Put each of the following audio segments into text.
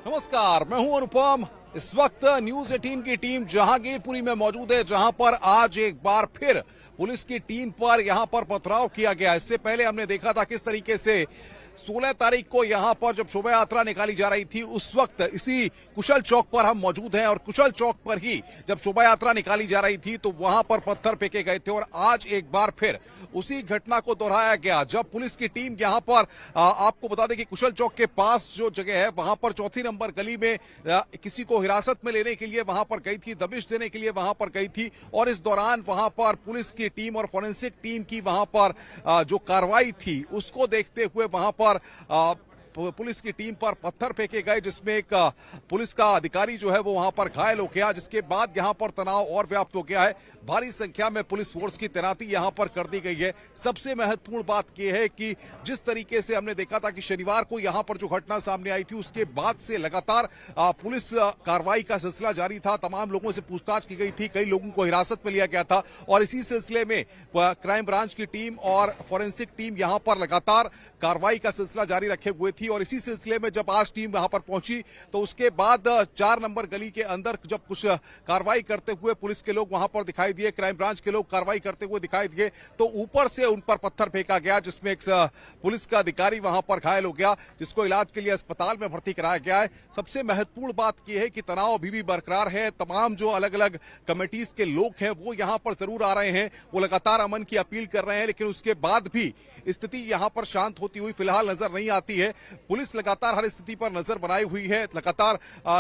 नमस्कार, मैं हूं अनुपम। इस वक्त न्यूज 18 की टीम जहांगीरपुरी में मौजूद है, जहां पर आज एक बार फिर पुलिस की टीम पर यहां पर पथराव किया गया। इससे पहले हमने देखा था किस तरीके से 16 तारीख को यहां पर जब शोभा यात्रा निकाली जा रही थी, उस वक्त इसी कुशल चौक पर हम मौजूद हैं और कुशल चौक पर ही जब शोभा यात्रा निकाली जा रही थी तो वहां पर पत्थर फेंके गए थे। और आज एक बार फिर उसी घटना को दोहराया गया जब पुलिस की टीम यहां पर आपको बता दें कि कुशल चौक के पास जो जगह है वहां पर चौथी नंबर गली में किसी को हिरासत में लेने के लिए वहां पर गई थी, दबिश देने के लिए वहां पर गई थी। और इस दौरान वहां पर पुलिस की टीम और फोरेंसिक टीम की वहां पर जो कार्रवाई थी उसको देखते हुए वहां पर पुलिस की टीम पर पत्थर फेंके गए, जिसमें एक पुलिस का अधिकारी जो है वो वहां पर घायल हो गया, जिसके बाद यहां पर तनाव और व्याप्त हो गया है। भारी संख्या में पुलिस फोर्स की तैनाती यहां पर कर दी गई है। सबसे महत्वपूर्ण बात यह है कि जिस तरीके से हमने देखा था कि शनिवार को यहां पर जो घटना सामने आई थी उसके बाद से लगातार पुलिस कार्रवाई का सिलसिला जारी था। तमाम लोगों से पूछताछ की गई थी, कई लोगों को हिरासत में लिया गया था और इसी सिलसिले में क्राइम ब्रांच की टीम और फोरेंसिक टीम यहां पर लगातार कार्रवाई का सिलसिला जारी रखे हुए थी। और इसी सिलसिले में जब आज टीम वहां पर पहुंची तो उसके बाद 4 नंबर गली के अंदर जब कुछ कार्रवाई करते हुए पुलिस के लोग वहां पर दिखाई दिए, क्राइम ब्रांच के लोग कार्रवाई करते हुए दिखाई दिए, तो ऊपर से उन पर पत्थर फेंका गया, जिसमें एक पुलिस का अधिकारी वहां पर घायल हो गया, जिसको इलाज के लिए अस्पताल में भर्ती कराया गया है। सबसे महत्वपूर्ण बात यह है कि तनाव अभी भी बरकरार है। तमाम जो अलग अलग कमेटीज के लोग हैं वो यहां पर जरूर आ रहे हैं, वो लगातार अमन की अपील कर रहे हैं, लेकिन उसके बाद भी स्थिति यहां पर शांत होती हुई फिलहाल नजर नहीं आती है। पुलिस लगातार हर स्थिति पर नजर बनाई हुई है। लगातार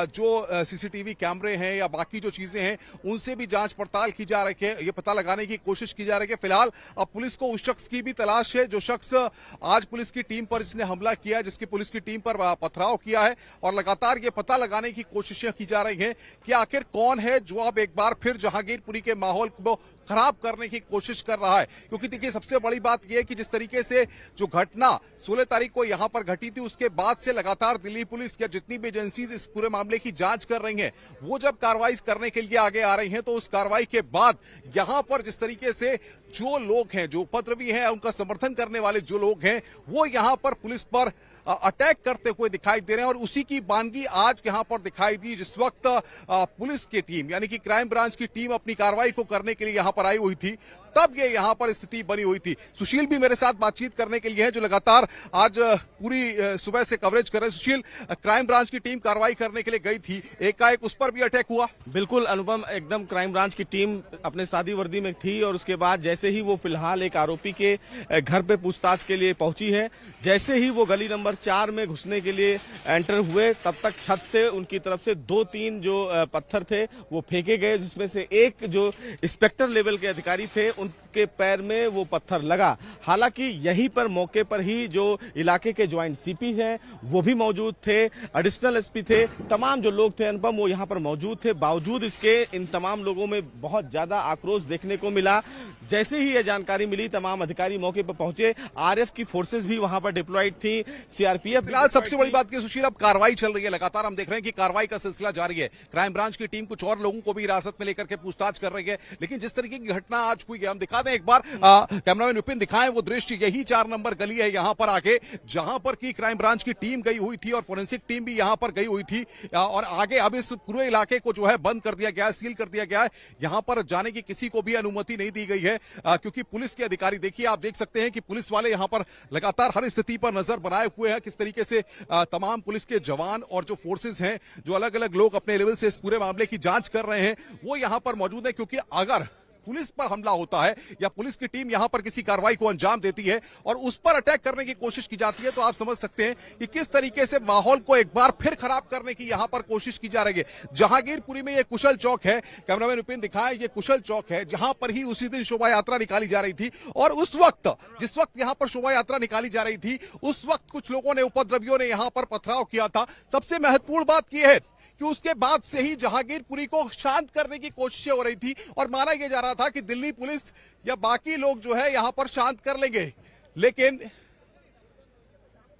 जो सीसीटीवी कैमरे हैं या बाकी जो चीजें हैं उनसे भी जांच पड़ताल की जा रही है, ये पता लगाने की कोशिश की जा रही है। फिलहाल अब पुलिस को उस शख्स की भी तलाश है जो शख्स आज पुलिस की टीम पर जिसने हमला किया, जिसकी पुलिस की टीम पर पथराव किया है। और लगातार ये पता लगाने की कोशिशें की जा रही हैं कि आखिर कौन है जो अब एक बार फिर जहांगीरपुरी के माहौल को खराब करने की कोशिश कर रहा है। क्योंकि देखिए सबसे बड़ी बात यह है कि जिस तरीके से जो घटना 16 तारीख को यहां पर घटी थी उसके बाद से लगातार दिल्ली पुलिस या जितनी भी एजेंसीज इस पूरे मामले की जांच कर रही हैं, वो जब कार्रवाई करने के लिए आगे आ रही हैं तो उस कार्रवाई के बाद यहां पर जिस तरीके से जो लोग हैं, जो उपद्रवी हैं, उनका समर्थन करने वाले जो लोग हैं वो यहां पर पुलिस पर अटैक करते हुए दिखाई दे रहे हैं। और उसी की बानगी आज यहां पर दिखाई दी जिस वक्त पुलिस की टीम यानी कि क्राइम ब्रांच की टीम अपनी कार्रवाई को करने के लिए यहां पर आई हुई थी, तब ये यहां पर स्थिति बनी हुई थी। सुशील भी मेरे साथ बातचीत करने के लिए है, जो लगातार आज पूरी सुबह से कवरेज कर रहे हैं। सुशील, क्राइम ब्रांच की टीम कार्रवाई करने के लिए गई थी, एकाएक उस पर भी अटैक हुआ? बिल्कुल अनुपम, एकदम क्राइम ब्रांच की टीम अपने सादी वर्दी में थी और उसके बाद जैसे ही वो फिलहाल एक आरोपी के घर पे पूछताछ के लिए पहुंची है, जैसे ही वो गली नंबर 4 में घुसने के लिए एंटर हुए तब तक छत से उनकी तरफ से 2-3 जो पत्थर थे वो फेंके गए, जिसमें से एक जो इंस्पेक्टर लेवल के अधिकारी थे उनके पैर में वो पत्थर लगा। हालांकि यहीं पर मौके पर ही जो इलाके के ज्वाइंट सीपी हैं वो भी मौजूद थे, एडिशनल एसपी थे, तमाम जो लोग थे अनुपम वो यहां पर मौजूद थे। बावजूद इसके इन तमाम लोगों में बहुत ज्यादा आक्रोश देखने को मिला। जैसे ही यह जानकारी मिली तमाम अधिकारी मौके पर पहुंचे, आरएफ की फोर्सेस भी वहां पर डिप्लॉयड थी, सीआरपीएफ। फिलहाल सबसे बड़ी बात की सुशील, अब कार्रवाई चल रही है, लगातार हम देख रहे हैं कि कार्रवाई का सिलसिला जारी है। क्राइम ब्रांच की टीम कुछ और लोगों को भी हिरासत में लेकर के पूछताछ कर रही है, लेकिन जिस तरीके की घटना आज हुई है, हम दिखा दें एक बार, कैमरामैन विपिन दिखाएं वो दृश्य। यही 4 नंबर गली है यहां पर आगे, जहां पर की क्राइम ब्रांच की टीम गई हुई थी और फोरेंसिक टीम भी यहां पर गई हुई थी। और आगे अब इस पूरे इलाके को जो है बंद कर दिया गया है, सील कर दिया गया है। यहां पर जाने की किसी को भी अनुमति नहीं दी गई है, क्योंकि पुलिस के अधिकारी, देखिए आप देख सकते हैं कि पुलिस वाले यहां पर लगातार हर स्थिति पर नजर बनाए हुए हैं। किस तरीके से तमाम पुलिस के जवान और जो फोर्सेस हैं, जो अलग अलग लोग अपने लेवल से इस पूरे मामले की जांच कर रहे हैं, वो यहां पर मौजूद है। क्योंकि अगर पुलिस पर हमला होता है या पुलिस की टीम यहां पर किसी कार्रवाई को अंजाम देती है और उस पर अटैक करने की कोशिश की जाती है, तो आप समझ सकते हैं कि किस तरीके से माहौल को एक बार फिर खराब करने की यहां पर कोशिश की जा रही है। जहांगीरपुरी में यह कुशल चौक है, कैमरामैन विपिन दिखाएं, ये कुशल चौक है जहां पर ही उसी दिन शोभा यात्रा निकाली जा रही थी। और उस वक्त जिस वक्त यहां पर शोभा यात्रा निकाली जा रही थी, उस वक्त कुछ लोगों ने, उपद्रवियों ने यहां पर पथराव किया था। सबसे महत्वपूर्ण बात यह है कि उसके बाद से ही जहांगीरपुरी को शांत करने की कोशिशें हो रही थी और माना यह जा रहा था कि दिल्ली पुलिस या बाकी लोग जो है यहां पर शांत कर लेंगे, लेकिन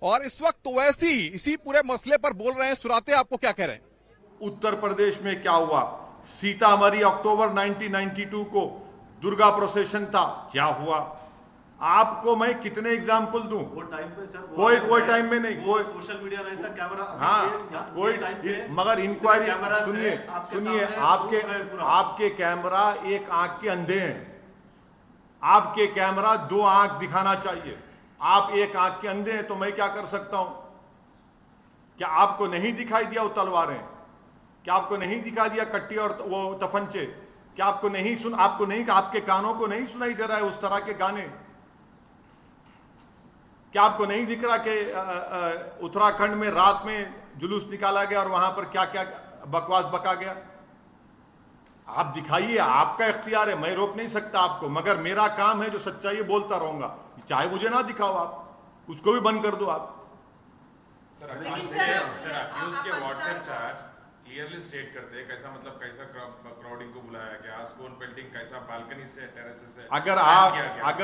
और इस वक्त तो वैसी इसी पूरे मसले पर बोल रहे हैं। सुराते, आपको क्या कह रहे हैं? उत्तर प्रदेश में क्या हुआ? सीतामढ़ी अक्टूबर 1992 को दुर्गा प्रोसेशन था, क्या हुआ? आपको मैं कितने एग्जाम्पल दूं? वो टाइम पे सर कोई टाइम में नहीं, कोई सोशल मीडिया नहीं था, कैमरा हाँ कोई मगर इंक्वायरी सुनिए आपके कैमरा एक आंख के अंधे हैं, आपके कैमरा दो आंख दिखाना चाहिए, आप एक आंख के अंधे हैं, तो मैं क्या कर सकता हूं? क्या आपको नहीं दिखाई दिया वो तलवारें? क्या आपको नहीं दिखा दिया कट्टी और वो तफंचे? क्या आपको नहीं आपके कानों को नहीं सुनाई दे रहा है उस तरह के गाने? क्या आपको नहीं दिख रहा कि उत्तराखंड में रात में जुलूस निकाला गया और वहां पर क्या क्या बकवास बका गया? आप दिखाइए, आपका इख्तियार है, मैं रोक नहीं सकता आपको, मगर मेरा काम है जो सच्चाई बोलता रहूंगा, चाहे मुझे ना दिखाओ, आप उसको भी बंद कर दो आप। सर अक्यूज के व्हाट्सएप चैट्स क्लियरली स्टेट करते हैं कैसा मतलब कैसा क्राउडिंग को बुलाया गया, स्टोन पेल्टिंग कैसा बालकनी से टेरेस से अगर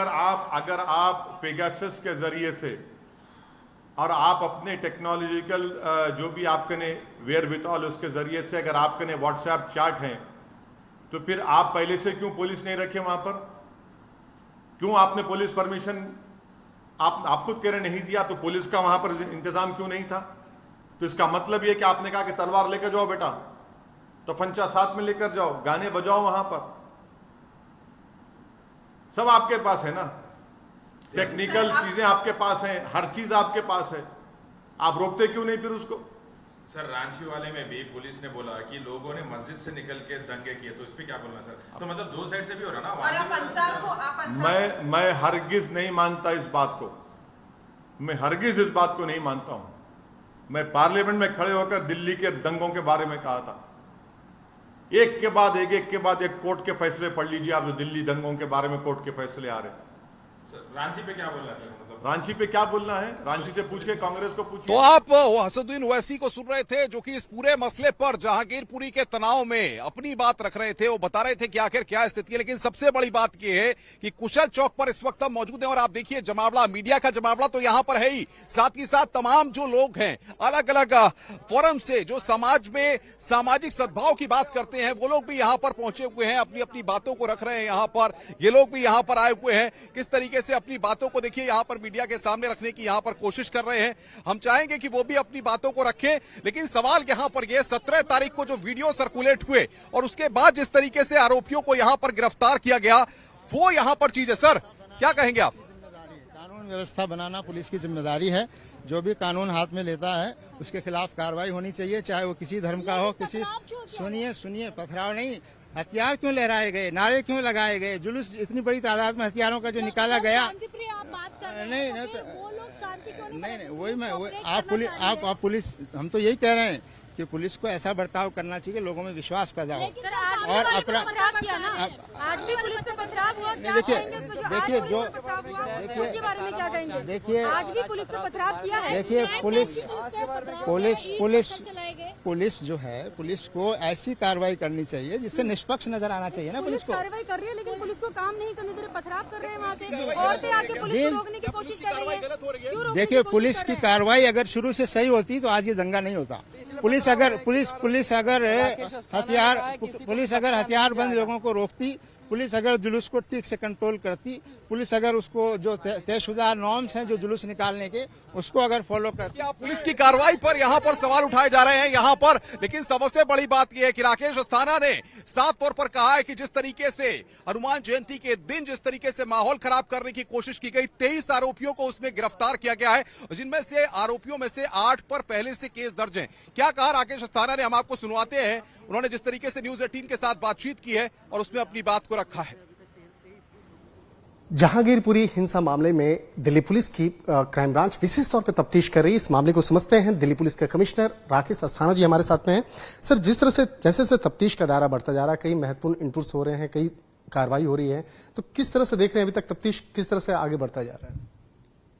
आप पेगासस के जरिए से और आप अपने टेक्नोलॉजिकल जो भी आपके ने वेयर विथऑल उसके जरिए से अगर आपके ने व्हाट्सएप चैट हैं, तो फिर आप पहले से क्यों पुलिस नहीं रखे वहां पर? क्यों आपने पुलिस परमिशन आप खुद कह रहे नहीं दिया, तो पुलिस का वहां पर इंतजाम क्यों नहीं था? तो इसका मतलब यह कि आपने कहा कि तलवार लेकर जाओ बेटा, तो फंचा साथ में लेकर जाओ, गाने बजाओ वहां पर, सब आपके पास है ना, टेक्निकल चीजें आपके पास हैं, हर चीज आपके पास है, आप रोकते क्यों नहीं फिर उसको? सर रांची वाले में भी पुलिस ने बोला कि लोगों ने मस्जिद से निकल के दंगे किए, तो इस पे क्या बोलना सर? तो मतलब दो साइड से भी हो रहा ना। मैं हरगिज नहीं मानता इस बात को, मैं हरगिज इस बात को नहीं मानता हूं। मैं पार्लियामेंट में खड़े होकर दिल्ली के दंगों के बारे में कहा था, एक के बाद एक कोर्ट के फैसले पढ़ लीजिए आप, जो दिल्ली दंगों के बारे में कोर्ट के फैसले आ रहे हैं। रांची पे क्या बोलना है सर? मतलब रांची पे क्या बोलना है? रांची से पूछिए, कांग्रेस को पूछिए। तो आप असदुद्दीन ओवैसी को सुन रहे थे, जो कि इस पूरे मसले पर जहांगीरपुरी के तनाव में अपनी बात रख रहे थे। वो बता रहे थे कि आखिर क्या स्थिति है, लेकिन सबसे बड़ी बात यह है कि कुशल चौक पर इस वक्त हम मौजूद हैं और आप देखिए जमावड़ा, मीडिया का जमावड़ा तो यहां पर है ही, साथ ही साथ तमाम जो लोग हैं अलग अलग फोरम से, जो समाज में सामाजिक सद्भाव की बात करते हैं, वो लोग भी यहां पर पहुंचे हुए हैं, अपनी अपनी बातों को रख रहे हैं। यहां पर ये लोग भी यहां पर आए हुए हैं, किस तरीके से अपनी बातों को देखिए यहां पर मीडिया के सामने रखने की यहां पर कोशिश कर रहे हैं। हम चाहेंगे कि वो भी अपनी बातों को रखें, लेकिन सवाल यहां पर यह 17 तारीख को जो वीडियो सर्कुलेट हुए और उसके बाद जिस तरीके से आरोपियों को यहां पर गिरफ्तार किया गया, वो यहां पर चीज है। सर क्या कहेंगे आप? कानून व्यवस्था बनाना पुलिस की जिम्मेदारी है। जो भी कानून हाथ में लेता है उसके खिलाफ कार्रवाई होनी चाहिए, चाहे वो किसी धर्म का हो, किसी। सुनिए, पथराव नहीं, हथियार क्यों लहराए गए, नारे क्यों लगाए गए, जुलूस इतनी बड़ी तादाद में हथियारों का जो निकाला गया। नहीं, वही पुलिस, हम तो यही कह रहे हैं कि पुलिस को ऐसा बर्ताव करना चाहिए कि लोगों में विश्वास पैदा हो। और अपराध आज भी पुलिस पे पथराव हुआ, देखिए आज भी पुलिस पे पथराव किया है। देखिए पुलिस जो है, पुलिस को ऐसी कार्रवाई करनी चाहिए जिससे निष्पक्ष नजर आना चाहिए ना। पुलिस को कार्रवाई कर रही है, लेकिन पुलिस को काम नहीं करने दे रहे, पथराव कर रहे हैं वहाँ से, औरतें आके पुलिस को रोकने की कोशिश कर रही है। देखिए, पुलिस की कार्रवाई अगर शुरू से सही होती तो आज ये दंगा नहीं होता। पुलिस अगर हथियारबंद लोगों को रोकती, पुलिस अगर जुलूस को ठीक से कंट्रोल करती, पुलिस अगर उसको जो तयशुदा नॉर्म्स हैं जो जुलूस निकालने के, उसको अगर फॉलो करती। पुलिस की कार्रवाई पर यहां पर सवाल उठाए जा रहे हैं यहां पर, लेकिन सबसे बड़ी बात यह है कि राकेश अस्थाना ने साफ तौर पर कहा है कि जिस तरीके से हनुमान जयंती के दिन जिस तरीके से माहौल खराब करने की कोशिश की गई, 23 आरोपियों को उसमें गिरफ्तार किया गया है, जिनमें से आरोपियों में से 8 पर पहले से केस दर्ज हैं। क्या कहा राकेश अस्थाना ने, हम आपको सुनवाते हैं। उन्होंने जिस तरीके से न्यूज 18 के साथ बातचीत की है और उसमें अपनी बात को रखा है। जहांगीरपुरी हिंसा मामले में दिल्ली पुलिस की क्राइम ब्रांच विशेष तौर पर तफ्तीश कर रही है। इस मामले को समझते हैं, दिल्ली पुलिस के कमिश्नर राकेश अस्थाना जी हमारे साथ में हैं। सर, जिस तरह से जैसे तफ्तीश का दायरा बढ़ता जा रहा है, कई महत्वपूर्ण इनपुट्स हो रहे हैं, कई कार्रवाई हो रही है, तो किस तरह से देख रहे हैं अभी तक तफ्तीश किस तरह से आगे बढ़ता जा रहा है?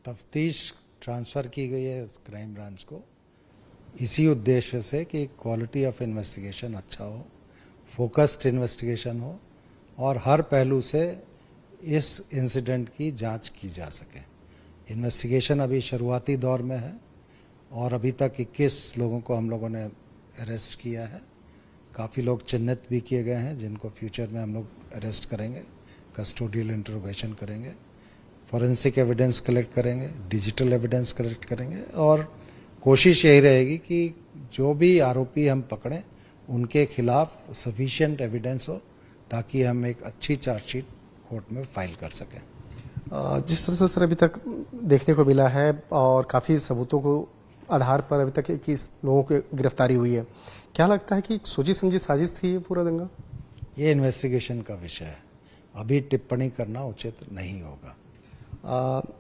तफ्तीश ट्रांसफर की गई है क्राइम ब्रांच को, इसी उद्देश्य से कि क्वालिटी ऑफ इन्वेस्टिगेशन अच्छा हो, फोकस्ड इन्वेस्टिगेशन हो और हर पहलू से इस इंसिडेंट की जांच की जा सके। इन्वेस्टिगेशन अभी शुरुआती दौर में है और अभी तक 21 लोगों को हम लोगों ने अरेस्ट किया है। काफ़ी लोग चिन्हित भी किए गए हैं जिनको फ्यूचर में हम लोग अरेस्ट करेंगे, कस्टोडियल इंटरोगेशन करेंगे। फॉरेंसिक एविडेंस कलेक्ट करेंगे, डिजिटल एविडेंस कलेक्ट करेंगे और कोशिश यही रहेगी कि जो भी आरोपी हम पकड़ें उनके खिलाफ सफिशिएंट एविडेंस हो ताकि हम एक अच्छी चार्जशीट कोर्ट में फाइल कर सकें। जिस तरह से सर अभी तक देखने को मिला है और काफ़ी सबूतों को आधार पर अभी तक 21 लोगों की गिरफ्तारी हुई है, क्या लगता है कि एक सोची समझी साजिश थी ये पूरा दंगा? ये इन्वेस्टिगेशन का विषय है, अभी टिप्पणी करना उचित नहीं होगा।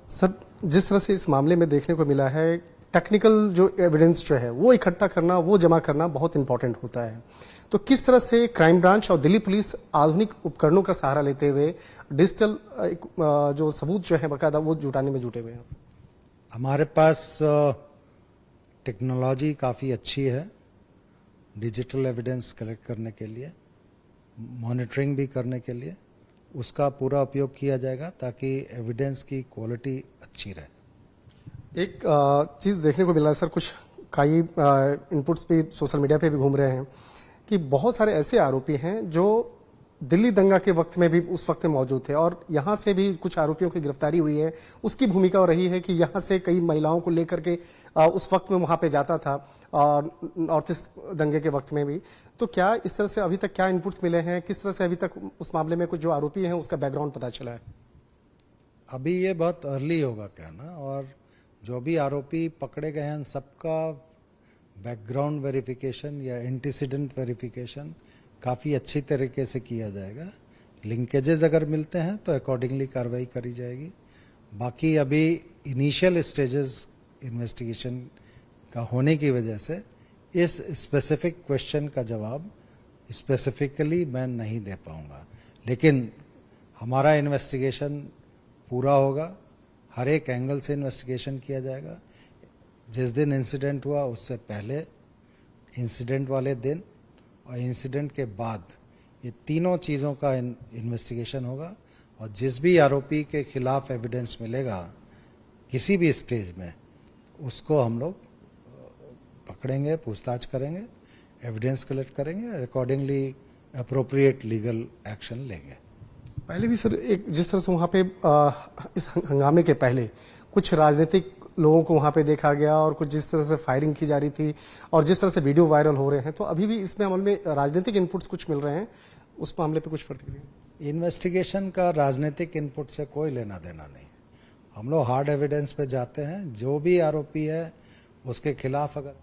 सर जिस तरह से इस मामले में देखने को मिला है, टेक्निकल जो एविडेंस जो है वो इकट्ठा करना, वो जमा करना बहुत इंपॉर्टेंट होता है। तो किस तरह से क्राइम ब्रांच और दिल्ली पुलिस आधुनिक उपकरणों का सहारा लेते हुए डिजिटल जो सबूत जो है बाकायदा वो जुटाने में जुटे हुए हैं? हमारे पास टेक्नोलॉजी काफ़ी अच्छी है डिजिटल एविडेंस कलेक्ट करने के लिए, मॉनिटरिंग भी करने के लिए उसका पूरा उपयोग किया जाएगा ताकि एविडेंस की क्वालिटी अच्छी रहे। एक चीज़ देखने को मिला है सर, कुछ कई इनपुट्स भी सोशल मीडिया पे भी घूम रहे हैं कि बहुत सारे ऐसे आरोपी हैं जो दिल्ली दंगा के वक्त में भी उस वक्त में मौजूद थे और यहाँ से भी कुछ आरोपियों की गिरफ्तारी हुई है। उसकी भूमिका रही है कि यहाँ से कई महिलाओं को लेकर के उस वक्त में वहाँ पे जाता था नॉर्थ ईस्ट दंगे के वक्त में भी। तो क्या इस तरह से अभी तक क्या इनपुट्स मिले हैं, किस तरह से अभी तक उस मामले में कुछ जो आरोपी हैं उसका बैकग्राउंड पता चला है? अभी ये बहुत अर्ली होगा कहना, और जो भी आरोपी पकड़े गए हैं सबका बैकग्राउंड वेरिफिकेशन या एंटीसीडेंट वेरिफिकेशन काफ़ी अच्छी तरीके से किया जाएगा। लिंकेजेस अगर मिलते हैं तो अकॉर्डिंगली कार्रवाई करी जाएगी। बाकी अभी इनिशियल स्टेजेस इन्वेस्टिगेशन का होने की वजह से इस स्पेसिफिक क्वेश्चन का जवाब स्पेसिफिकली मैं नहीं दे पाऊंगा, लेकिन हमारा इन्वेस्टिगेशन पूरा होगा, हर एक एंगल से इन्वेस्टिगेशन किया जाएगा। जिस दिन इंसिडेंट हुआ उससे पहले, इंसिडेंट वाले दिन और इंसिडेंट के बाद, ये तीनों चीज़ों का इन्वेस्टिगेशन होगा और जिस भी आरोपी के खिलाफ एविडेंस मिलेगा किसी भी स्टेज में उसको हम लोग पकड़ेंगे, पूछताछ करेंगे, एविडेंस कलेक्ट करेंगे, अकॉर्डिंगली अप्रोप्रिएट लीगल एक्शन लेंगे। पहले भी सर एक जिस तरह से वहाँ पे इस हंगामे के पहले कुछ राजनीतिक लोगों को वहाँ पे देखा गया और कुछ जिस तरह से फायरिंग की जा रही थी और जिस तरह से वीडियो वायरल हो रहे हैं, तो अभी भी इसमें अमल में राजनीतिक इनपुट्स कुछ मिल रहे हैं, उस मामले पे कुछ प्रतिक्रिया? इन्वेस्टिगेशन का राजनीतिक इनपुट से कोई लेना देना नहीं। हम लोग हार्ड एविडेंस पे जाते हैं, जो भी आरोपी है उसके खिलाफ अगर